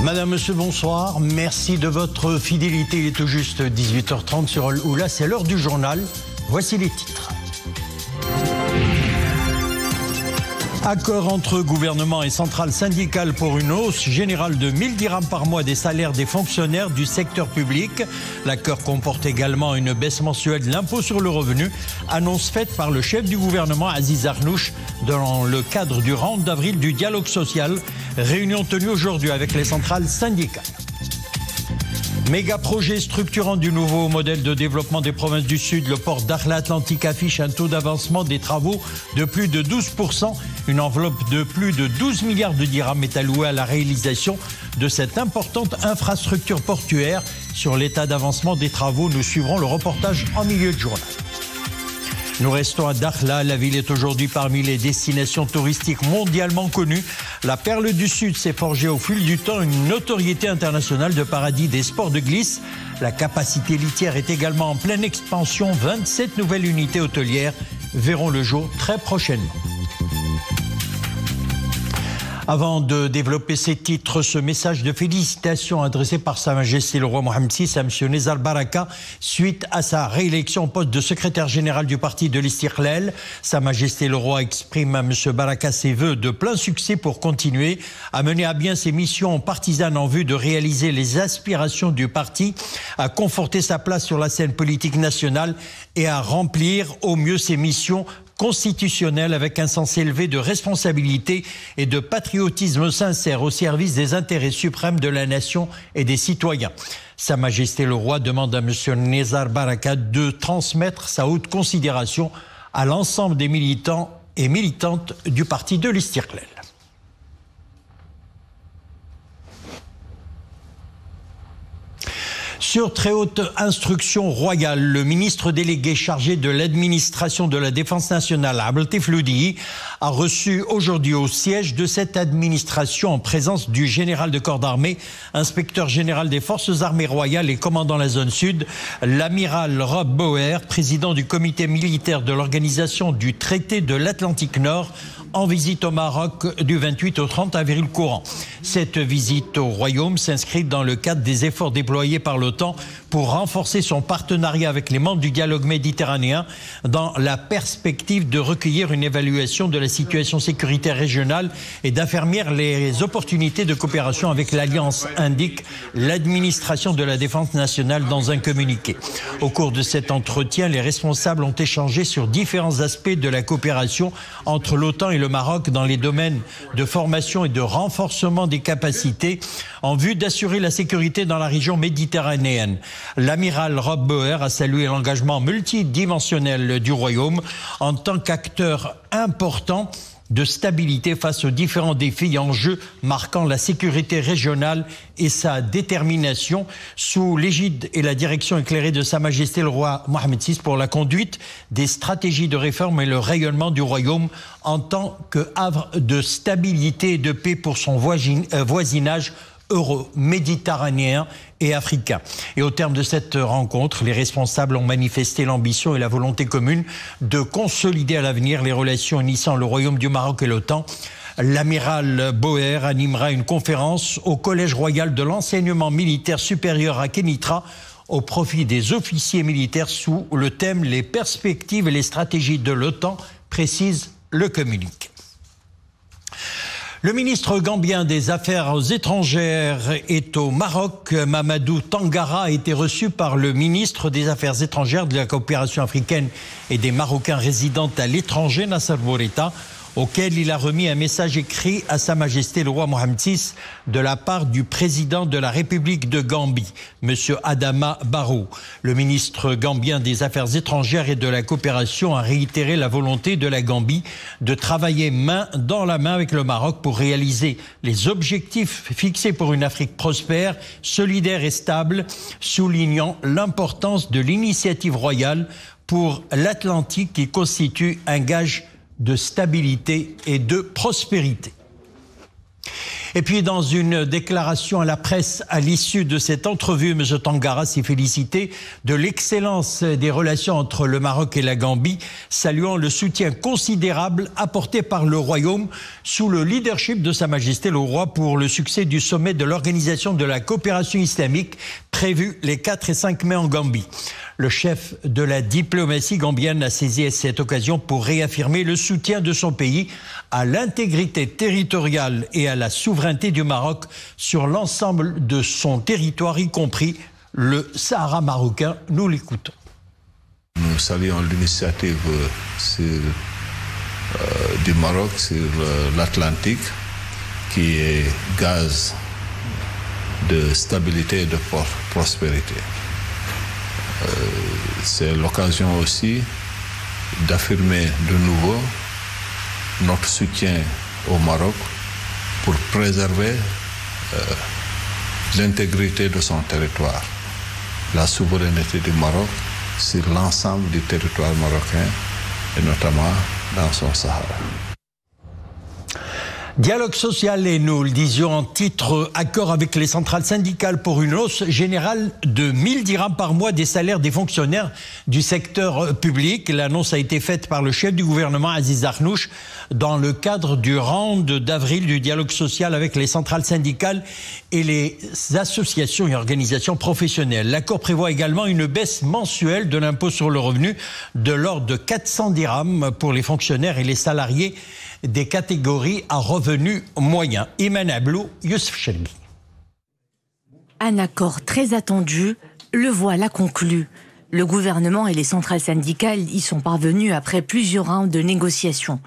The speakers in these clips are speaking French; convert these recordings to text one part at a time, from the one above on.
Madame, monsieur, bonsoir. Merci de votre fidélité. Il est tout juste 18h30 sur Al Oula. C'est l'heure du journal. Voici les titres. Accord entre gouvernement et centrale syndicale pour une hausse générale de 1000 dirhams par mois des salaires des fonctionnaires du secteur public. L'accord comporte également une baisse mensuelle de l'impôt sur le revenu, annonce faite par le chef du gouvernement Aziz Arnouch dans le cadre du round d'avril du dialogue social, réunion tenue aujourd'hui avec les centrales syndicales. Méga projet structurant du nouveau modèle de développement des provinces du Sud, le port d'Arla Atlantique affiche un taux d'avancement des travaux de plus de 12%. Une enveloppe de plus de 12 milliards de dirhams est allouée à la réalisation de cette importante infrastructure portuaire. Sur l'état d'avancement des travaux, nous suivrons le reportage en milieu de journal. Nous restons à Dakhla. La ville est aujourd'hui parmi les destinations touristiques mondialement connues. La perle du Sud s'est forgée au fil du temps une notoriété internationale de paradis des sports de glisse. La capacité litière est également en pleine expansion. 27 nouvelles unités hôtelières verront le jour très prochainement. Avant de développer ces titres, ce message de félicitations adressé par Sa Majesté le roi Mohammed VI à M. Nizar Baraka suite à sa réélection au poste de secrétaire général du parti de l'Istiqlal. Sa Majesté le roi exprime à M. Baraka ses vœux de plein succès pour continuer à mener à bien ses missions partisanes en vue de réaliser les aspirations du parti, à conforter sa place sur la scène politique nationale et à remplir au mieux ses missions constitutionnelle avec un sens élevé de responsabilité et de patriotisme sincère au service des intérêts suprêmes de la nation et des citoyens. Sa Majesté le roi demande à M. Nizar Baraka de transmettre sa haute considération à l'ensemble des militants et militantes du parti de l'Istiqlal. Sur très haute instruction royale, le ministre délégué chargé de l'administration de la Défense nationale, Abdeltif Loudi, a reçu aujourd'hui au siège de cette administration en présence du général de corps d'armée, inspecteur général des forces armées royales et commandant la zone sud, l'amiral Rob Bauer, président du comité militaire de l'organisation du traité de l'Atlantique Nord, en visite au Maroc du 28 au 30 avril courant. Cette visite au Royaume s'inscrit dans le cadre des efforts déployés par l'OTAN pour renforcer son partenariat avec les membres du dialogue méditerranéen dans la perspective de recueillir une évaluation de la situation sécuritaire régionale et d'affermir les opportunités de coopération avec l'Alliance, indique l'administration de la Défense nationale dans un communiqué. Au cours de cet entretien, les responsables ont échangé sur différents aspects de la coopération entre l'OTAN et le Maroc dans les domaines de formation et de renforcement des capacités en vue d'assurer la sécurité dans la région méditerranéenne. L'amiral Rob Bauer a salué l'engagement multidimensionnel du Royaume en tant qu'acteur important de stabilité face aux différents défis et enjeux marquant la sécurité régionale et sa détermination sous l'égide et la direction éclairée de Sa Majesté le roi Mohammed VI pour la conduite des stratégies de réforme et le rayonnement du Royaume en tant que havre de stabilité et de paix pour son voisinage euro-méditerranéen et africain. Et au terme de cette rencontre, les responsables ont manifesté l'ambition et la volonté commune de consolider à l'avenir les relations unissant le Royaume du Maroc et l'OTAN. L'amiral Bauer animera une conférence au Collège royal de l'enseignement militaire supérieur à Kenitra au profit des officiers militaires sous le thème « Les perspectives et les stratégies de l'OTAN », précise le communiqué. Le ministre gambien des Affaires étrangères est au Maroc. Mamadou Tangara a été reçu par le ministre des Affaires étrangères de la coopération africaine et des Marocains résidant à l'étranger, Nasser Bourita, auquel il a remis un message écrit à Sa Majesté le roi Mohammed VI de la part du président de la République de Gambie, M. Adama Barrow. Le ministre gambien des Affaires étrangères et de la coopération a réitéré la volonté de la Gambie de travailler main dans la main avec le Maroc pour réaliser les objectifs fixés pour une Afrique prospère, solidaire et stable, soulignant l'importance de l'initiative royale pour l'Atlantique qui constitue un gage de stabilité et de prospérité. Et puis dans une déclaration à la presse à l'issue de cette entrevue, M. Tangara s'est félicité de l'excellence des relations entre le Maroc et la Gambie, saluant le soutien considérable apporté par le Royaume sous le leadership de Sa Majesté le Roi pour le succès du sommet de l'Organisation de la coopération islamique prévu les 4 et 5 mai en Gambie. Le chef de la diplomatie gambienne a saisi cette occasion pour réaffirmer le soutien de son pays à l'intégrité territoriale et à la souveraineté du Maroc sur l'ensemble de son territoire, y compris le Sahara marocain. Nous l'écoutons. Nous saluons l'initiative du Maroc sur l'Atlantique, qui est gaz de stabilité et de prospérité. C'est l'occasion aussi d'affirmer de nouveau notre soutien au Maroc pour préserver l'intégrité de son territoire, la souveraineté du Maroc sur l'ensemble du territoire marocain et notamment dans son Sahara. Dialogue social et nous le disions en titre, accord avec les centrales syndicales pour une hausse générale de 1000 dirhams par mois des salaires des fonctionnaires du secteur public. L'annonce a été faite par le chef du gouvernement Aziz Arnouch dans le cadre du round d'avril du dialogue social avec les centrales syndicales et les associations et organisations professionnelles. L'accord prévoit également une baisse mensuelle de l'impôt sur le revenu de l'ordre de 400 dirhams pour les fonctionnaires et les salariés des catégories à revenus moyens. Iman Ablou, Youssef Chelbi. Un accord très attendu, le voilà conclu. Le gouvernement et les centrales syndicales y sont parvenus après plusieurs rounds de négociations.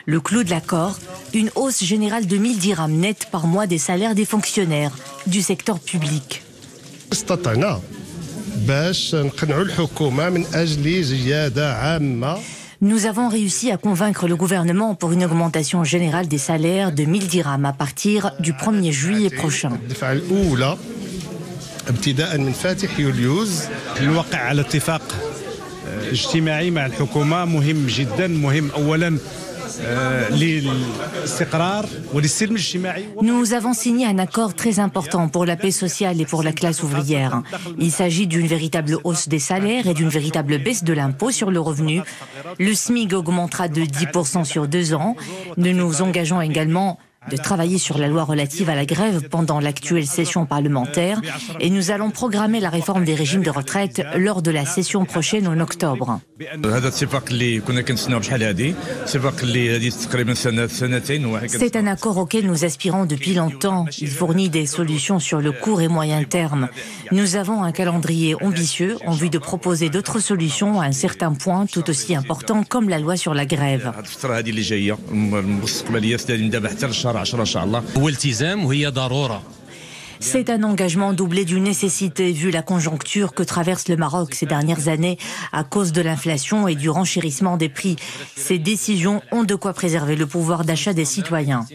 Le clou de l'accord, une hausse générale de 1000 dirhams net par mois des salaires des fonctionnaires du secteur public. Nous avons réussi à convaincre le gouvernement pour une augmentation générale des salaires de 1000 dirhams à partir du 1er juillet prochain. Nous avons signé un accord très important pour la paix sociale et pour la classe ouvrière. Il s'agit d'une véritable hausse des salaires et d'une véritable baisse de l'impôt sur le revenu. Le SMIC augmentera de 10% sur 2 ans. Nous nous engageons également de travailler sur la loi relative à la grève pendant l'actuelle session parlementaire et nous allons programmer la réforme des régimes de retraite lors de la session prochaine en octobre. C'est un accord auquel nous aspirons depuis longtemps. Il fournit des solutions sur le court et moyen terme. Nous avons un calendrier ambitieux en vue de proposer d'autres solutions à un certain point tout aussi important comme la loi sur la grève. C'est un engagement doublé d'une nécessité vu la conjoncture que traverse le Maroc ces dernières années à cause de l'inflation et du renchérissement des prix. Ces décisions ont de quoi préserver le pouvoir d'achat des citoyens.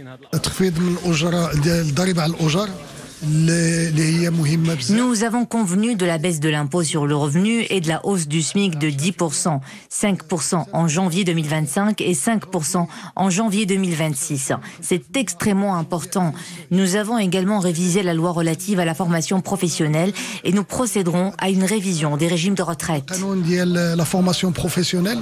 Nous avons convenu de la baisse de l'impôt sur le revenu et de la hausse du SMIC de 10%, 5% en janvier 2025 et 5% en janvier 2026. C'est extrêmement important. Nous avons également révisé la loi relative à la formation professionnelle et nous procéderons à une révision des régimes de retraite. La formation professionnelle.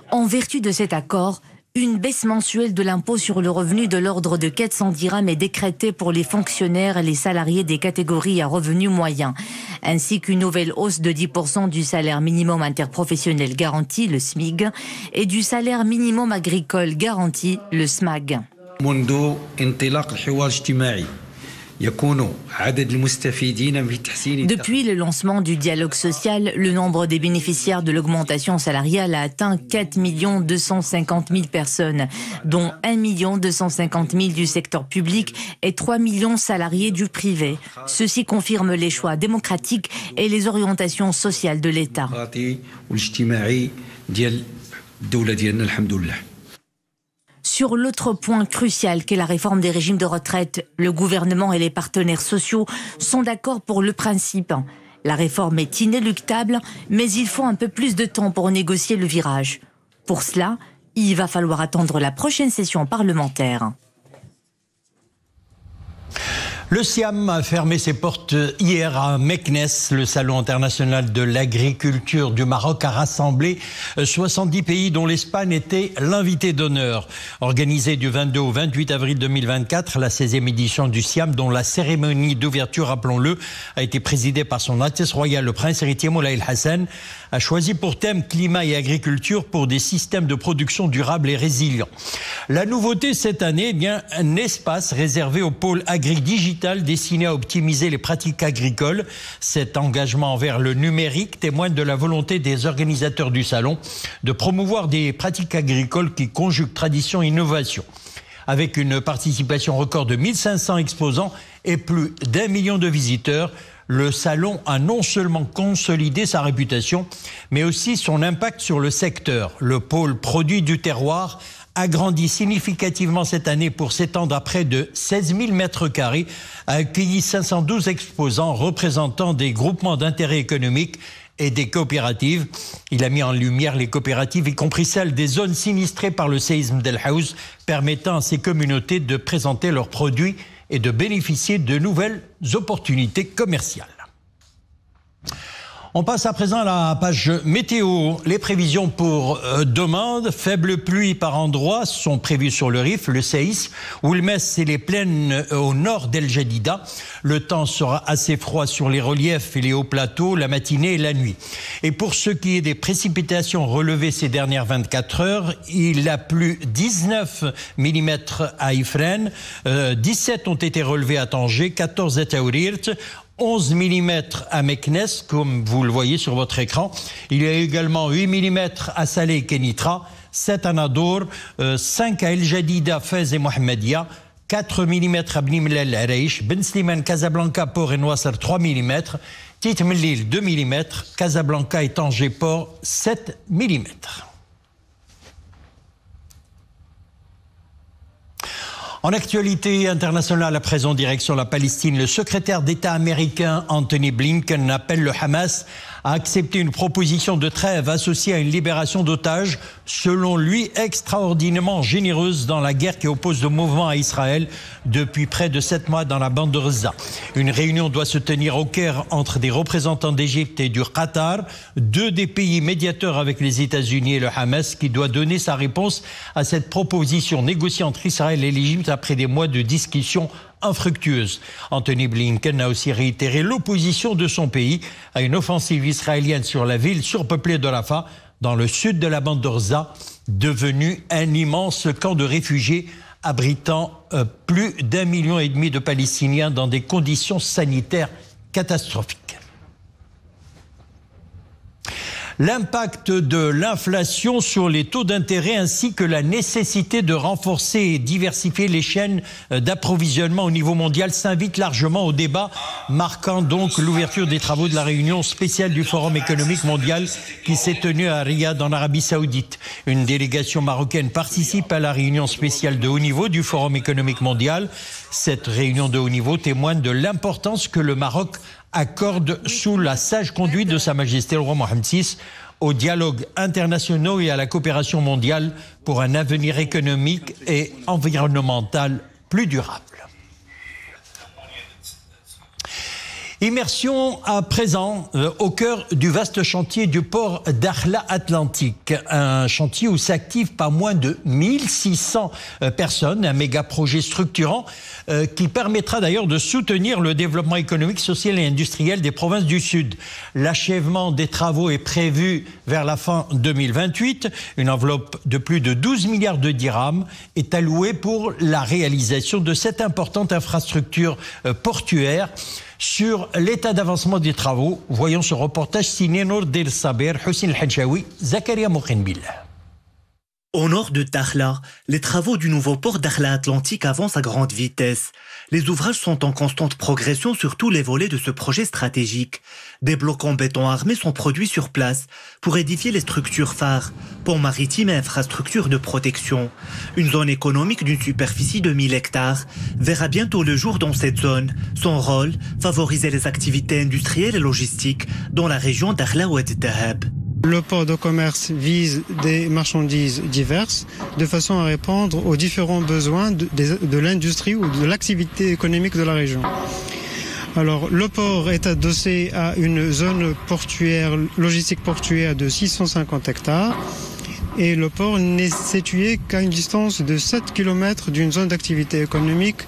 En vertu de cet accord, une baisse mensuelle de l'impôt sur le revenu de l'ordre de 400 dirhams est décrétée pour les fonctionnaires et les salariés des catégories à revenus moyens, ainsi qu'une nouvelle hausse de 10% du salaire minimum interprofessionnel garanti, le SMIG, et du salaire minimum agricole garanti, le SMAG. Depuis le lancement du dialogue social, le nombre des bénéficiaires de l'augmentation salariale a atteint 4 250 000 personnes, dont 1 250 000 du secteur public et 3 millions salariés du privé. Ceci confirme les choix démocratiques et les orientations sociales de l'État. Sur l'autre point crucial qu'est la réforme des régimes de retraite, le gouvernement et les partenaires sociaux sont d'accord pour le principe. La réforme est inéluctable, mais il faut un peu plus de temps pour négocier le virage. Pour cela, il va falloir attendre la prochaine session parlementaire. Le Siam a fermé ses portes hier à Meknes. Le Salon international de l'agriculture du Maroc a rassemblé 70 pays dont l'Espagne était l'invité d'honneur. Organisée du 22 au 28 avril 2024, la 16e édition du Siam, dont la cérémonie d'ouverture, rappelons-le, a été présidée par son Altesse royale, le prince héritier Moulay El Hassan, a choisi pour thème climat et agriculture pour des systèmes de production durables et résilients. La nouveauté cette année, eh bien, un espace réservé au pôle agri-digital destiné à optimiser les pratiques agricoles. Cet engagement envers le numérique témoigne de la volonté des organisateurs du salon de promouvoir des pratiques agricoles qui conjuguent tradition et innovation. Avec une participation record de 1500 exposants et plus d'1 million de visiteurs, le salon a non seulement consolidé sa réputation, mais aussi son impact sur le secteur. Le pôle produits du terroir a grandi significativement cette année pour s'étendre à près de 16 000 mètres carrés, a accueilli 512 exposants représentant des groupements d'intérêt économique et des coopératives. Il a mis en lumière les coopératives, y compris celles des zones sinistrées par le séisme d'El Haouz, permettant à ces communautés de présenter leurs produits et de bénéficier de nouvelles opportunités commerciales. On passe à présent à la page météo. Les prévisions pour demain, faibles pluies par endroits sont prévues sur le Rif, le Saïs, Oulmès et les plaines au nord d'El Jadida. Le temps sera assez froid sur les reliefs et les hauts plateaux la matinée et la nuit. Et pour ce qui est des précipitations relevées ces dernières 24 heures, il a plu 19 mm à Ifrane, 17 ont été relevés à Tanger, 14 à Taourirt, 11 mm à Meknes, comme vous le voyez sur votre écran. Il y a également 8 mm à Salé et Kenitra, 7 à Nadour, 5 à El Jadida, Fez et Mohamedia, 4 mm à Bni Mellal Areish, Ben Sliman, Casablanca, Port et Noisser, 3 mm, Tit Mellil, 2 mm, Casablanca et Tanger, Port, 7 mm. En actualité internationale, à présent direction la Palestine, le secrétaire d'État américain Anthony Blinken appelle le Hamas à accepter une proposition de trêve associée à une libération d'otages, selon lui extraordinairement généreuse dans la guerre qui oppose le mouvement à Israël depuis près de 7 mois dans la bande de Gaza. Une réunion doit se tenir au Caire entre des représentants d'Égypte et du Qatar, deux des pays médiateurs avec les États-Unis et le Hamas, qui doit donner sa réponse à cette proposition négociée entre Israël et l'Égypte après des mois de discussions infructueuse. Anthony Blinken a aussi réitéré l'opposition de son pays à une offensive israélienne sur la ville surpeuplée de Rafah, dans le sud de la bande de Gaza, devenue un immense camp de réfugiés abritant plus d'1,5 million de Palestiniens dans des conditions sanitaires catastrophiques. L'impact de l'inflation sur les taux d'intérêt ainsi que la nécessité de renforcer et diversifier les chaînes d'approvisionnement au niveau mondial s'invitent largement au débat, marquant donc l'ouverture des travaux de la réunion spéciale du Forum économique mondial qui s'est tenue à Riyad en Arabie Saoudite. Une délégation marocaine participe à la réunion spéciale de haut niveau du Forum économique mondial. Cette réunion de haut niveau témoigne de l'importance que le Maroc accorde sous la sage conduite de Sa Majesté le roi Mohammed VI au dialogue international et à la coopération mondiale pour un avenir économique et environnemental plus durable. Immersion à présent au cœur du vaste chantier du port Dakhla Atlantique. Un chantier où s'activent pas moins de 1600 personnes, un méga projet structurant qui permettra d'ailleurs de soutenir le développement économique, social et industriel des provinces du Sud. L'achèvement des travaux est prévu vers la fin 2028. Une enveloppe de plus de 12 milliards de dirhams est allouée pour la réalisation de cette importante infrastructure portuaire. Sur l'état d'avancement des travaux, voyons ce reportage signé Nour Del Saber, Hussein El-Hadjaoui, Zakaria Mokhenbillah. Au nord de Dakhla, les travaux du nouveau port Dakhla Atlantique avancent à grande vitesse. Les ouvrages sont en constante progression sur tous les volets de ce projet stratégique. Des blocs en béton armé sont produits sur place pour édifier les structures phares, ponts maritimes et infrastructures de protection. Une zone économique d'une superficie de 1000 hectares verra bientôt le jour dans cette zone. Son rôle, favoriser les activités industrielles et logistiques dans la région Dakhla Oued Dahab. Le port de commerce vise des marchandises diverses de façon à répondre aux différents besoins de l'industrie ou de l'activité économique de la région. Alors, le port est adossé à une zone portuaire, logistique portuaire de 650 hectares et le port n'est situé qu'à une distance de 7 km d'une zone d'activité économique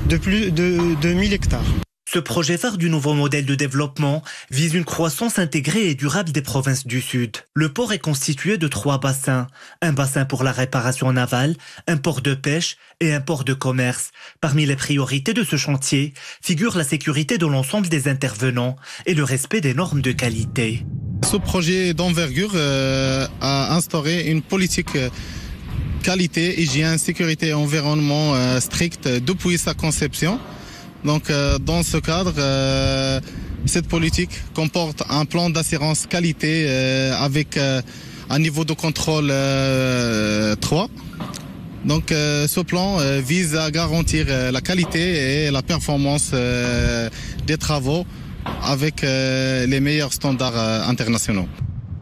de plus de 1000 hectares. Ce projet phare du nouveau modèle de développement vise une croissance intégrée et durable des provinces du Sud. Le port est constitué de 3 bassins. Un bassin pour la réparation navale, un port de pêche et un port de commerce. Parmi les priorités de ce chantier figure la sécurité de l'ensemble des intervenants et le respect des normes de qualité. Ce projet d'envergure a instauré une politique qualité, hygiène, sécurité et environnement stricte depuis sa conception. Donc, dans ce cadre, cette politique comporte un plan d'assurance qualité avec un niveau de contrôle 3. Donc, ce plan vise à garantir la qualité et la performance des travaux avec les meilleurs standards internationaux.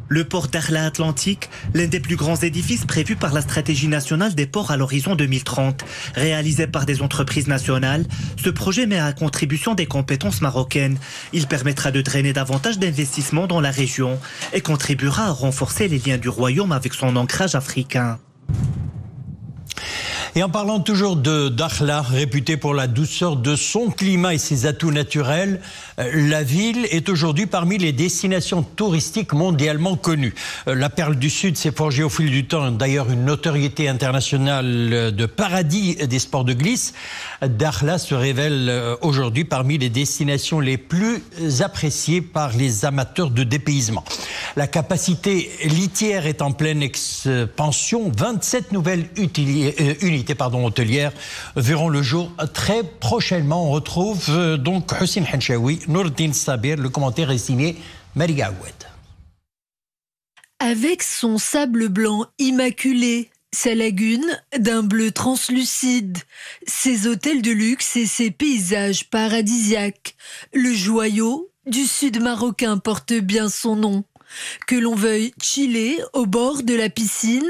Le port d'Dakhla Atlantique, l'un des plus grands édifices prévus par la stratégie nationale des ports à l'horizon 2030. Réalisé par des entreprises nationales, ce projet met à contribution des compétences marocaines. Il permettra de drainer davantage d'investissements dans la région et contribuera à renforcer les liens du royaume avec son ancrage africain. Et en parlant toujours de Dakhla, réputée pour la douceur de son climat et ses atouts naturels, la ville est aujourd'hui parmi les destinations touristiques mondialement connues. La perle du Sud s'est forgée au fil du temps, d'ailleurs une notoriété internationale de paradis des sports de glisse. Dakhla se révèle aujourd'hui parmi les destinations les plus appréciées par les amateurs de dépaysement. La capacité litière est en pleine expansion. 27 nouvelles unités hôtelières verront le jour très prochainement. On retrouve donc Hussein Henchaoui, Nourdine Sabir, le commentaire est signé Maria Aoued. Avec son sable blanc immaculé, sa lagune d'un bleu translucide, ses hôtels de luxe et ses paysages paradisiaques, le joyau du sud marocain porte bien son nom. Que l'on veuille chiller au bord de la piscine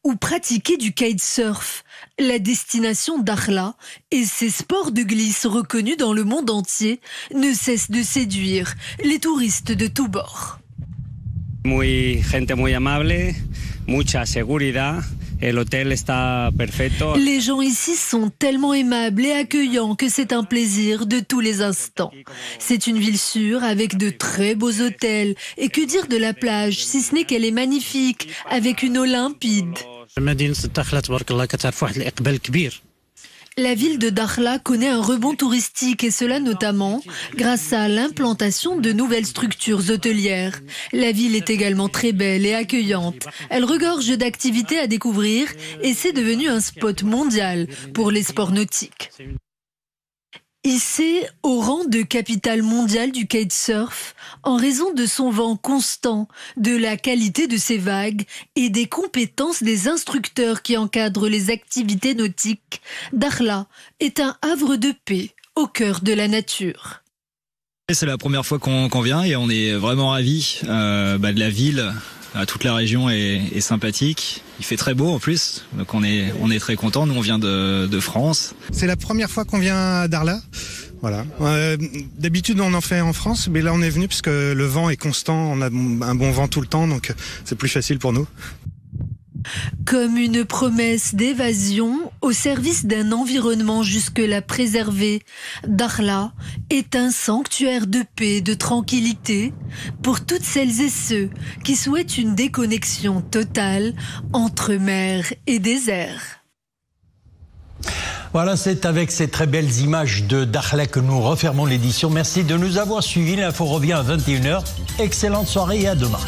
ou pratiquer du kitesurf, la destination Dakhla et ses sports de glisse reconnus dans le monde entier ne cessent de séduire les touristes de tous bords. Gente muy amable, mucha seguridad. Les gens ici sont tellement aimables et accueillants que c'est un plaisir de tous les instants. C'est une ville sûre avec de très beaux hôtels. Et que dire de la plage, si ce n'est qu'elle est magnifique, avec une eau limpide. La ville de Dakhla connaît un rebond touristique et cela notamment grâce à l'implantation de nouvelles structures hôtelières. La ville est également très belle et accueillante. Elle regorge d'activités à découvrir et c'est devenu un spot mondial pour les sports nautiques. Hissée au rang de capitale mondiale du kitesurf, en raison de son vent constant, de la qualité de ses vagues et des compétences des instructeurs qui encadrent les activités nautiques, Dakhla est un havre de paix au cœur de la nature. C'est la première fois qu'on vient et on est vraiment ravis de la ville. Toute la région est sympathique. Il fait très beau en plus, donc on est très contents. Nous on vient de France. C'est la première fois qu'on vient à Dakhla. Voilà. D'habitude on en fait en France, mais là on est venu parce que le vent est constant. On a un bon vent tout le temps, donc c'est plus facile pour nous. Comme une promesse d'évasion au service d'un environnement jusque-là préservé, Dakhla est un sanctuaire de paix, de tranquillité pour toutes celles et ceux qui souhaitent une déconnexion totale entre mer et désert. Voilà, c'est avec ces très belles images de Dakhla que nous refermons l'édition. Merci de nous avoir suivis. L'info revient à 21h. Excellente soirée et à demain.